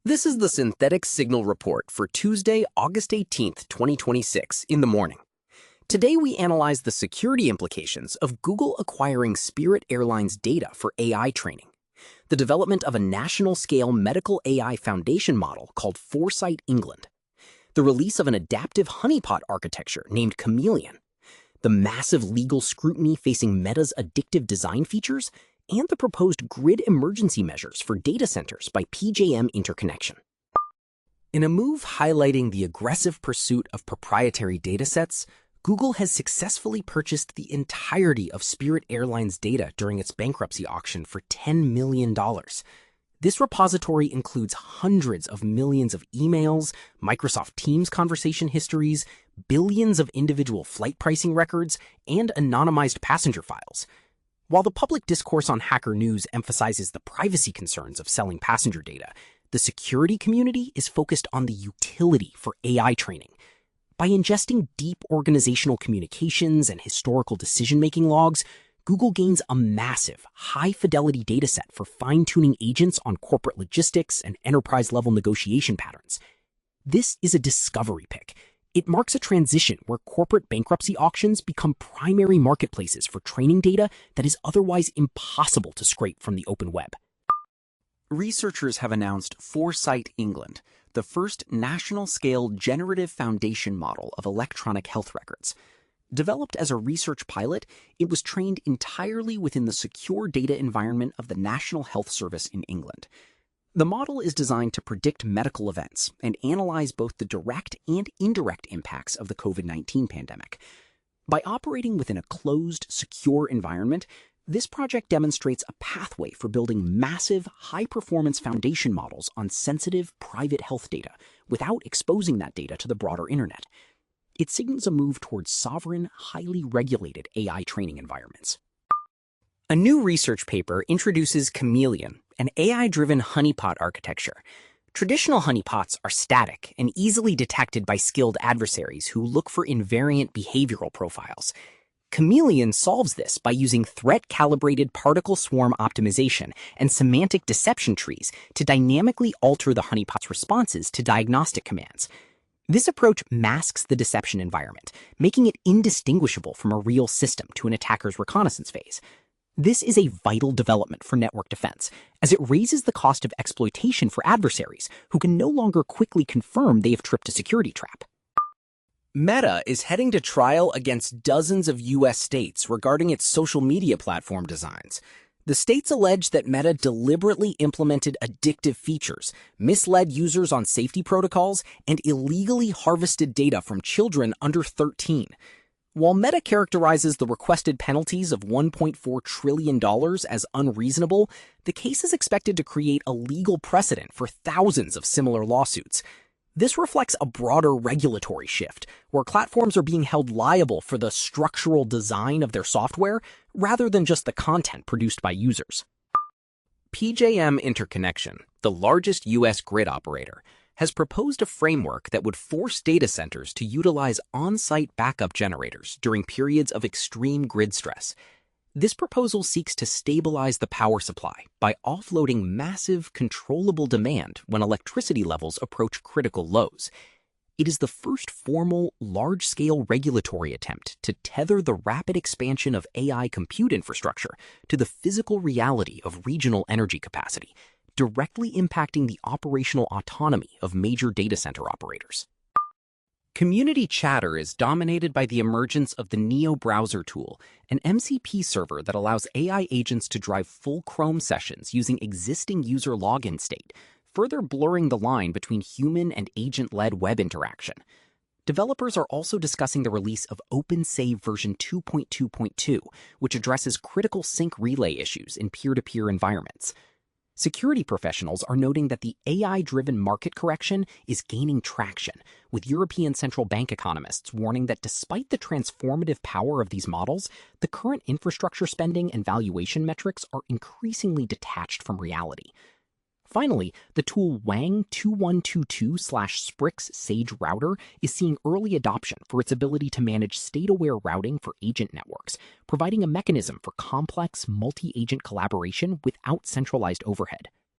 This is the Synthetic Signal Report for Tuesday, August 18th, 2026, in the morning. Today we analyze the security implications of Google acquiring Spirit Airlines data for AI training, the development of a national-scale medical AI foundation model called Foresight-England, the release of an adaptive honeypot architecture named Chameleon, the massive legal scrutiny facing Meta's addictive design features, and the proposed grid emergency measures for data centers by PJM interconnection. In a move highlighting the aggressive pursuit of proprietary datasets, Google has successfully purchased the entirety of Spirit Airlines data during its bankruptcy auction for $10 million. This repository includes hundreds of millions of emails, Microsoft Teams conversation histories, billions of individual flight pricing records, and anonymized passenger files. While the public discourse on Hacker News emphasizes the privacy concerns of selling passenger data, the security community is focused on the utility for AI training. By ingesting deep organizational communications and historical decision-making logs, Google gains a massive, high-fidelity dataset for fine-tuning agents on corporate logistics and enterprise-level negotiation patterns. This is a discovery pick. It marks a transition where corporate bankruptcy auctions become primary marketplaces for training data that is otherwise impossible to scrape from the open web. Researchers have announced Foresight-England, the first national-scale generative foundation model of electronic health records. Developed as a research pilot, it was trained entirely within the secure data environment of the National Health Service in England. The model is designed to predict medical events and analyze both the direct and indirect impacts of the COVID-19 pandemic. By operating within a closed, secure environment, this project demonstrates a pathway for building massive, high-performance foundation models on sensitive, private health data without exposing that data to the broader internet. It signals a move towards sovereign, highly regulated AI training environments. A new research paper introduces Chameleon, an AI-driven honeypot architecture. Traditional honeypots are static and easily detected by skilled adversaries who look for invariant behavioral profiles. Chameleon solves this by using threat-calibrated particle swarm optimization and semantic deception trees to dynamically alter the honeypot's responses to diagnostic commands. This approach masks the deception environment, making it indistinguishable from a real system to an attacker's reconnaissance phase. This is a vital development for network defense, as it raises the cost of exploitation for adversaries who can no longer quickly confirm they have tripped a security trap. Meta is heading to trial against dozens of U.S. states regarding its social media platform designs. The states allege that Meta deliberately implemented addictive features, misled users on safety protocols, and illegally harvested data from children under 13. While Meta characterizes the requested penalties of $1.4 trillion as unreasonable, the case is expected to create a legal precedent for thousands of similar lawsuits. This reflects a broader regulatory shift, where platforms are being held liable for the structural design of their software rather than just the content produced by users. PJM Interconnection, the largest U.S. grid operator, has proposed a framework that would force data centers to utilize on-site backup generators during periods of extreme grid stress. This proposal seeks to stabilize the power supply by offloading massive, controllable demand when electricity levels approach critical lows. It is the first formal, large-scale regulatory attempt to tether the rapid expansion of AI compute infrastructure to the physical reality of regional energy capacity, directly impacting the operational autonomy of major data center operators. Community chatter is dominated by the emergence of the Neo browser tool, an MCP server that allows AI agents to drive full Chrome sessions using existing user login state, further blurring the line between human and agent-led web interaction. Developers are also discussing the release of OpenSave version 2.2.2, which addresses critical sync relay issues in peer-to-peer environments. Security professionals are noting that the AI-driven market correction is gaining traction, with European central bank economists warning that despite the transformative power of these models, the current infrastructure spending and valuation metrics are increasingly detached from reality. Finally, the tool Wang 2122/Sprix Sage Router is seeing early adoption for its ability to manage state-aware routing for agent networks, providing a mechanism for complex multi-agent collaboration without centralized overhead.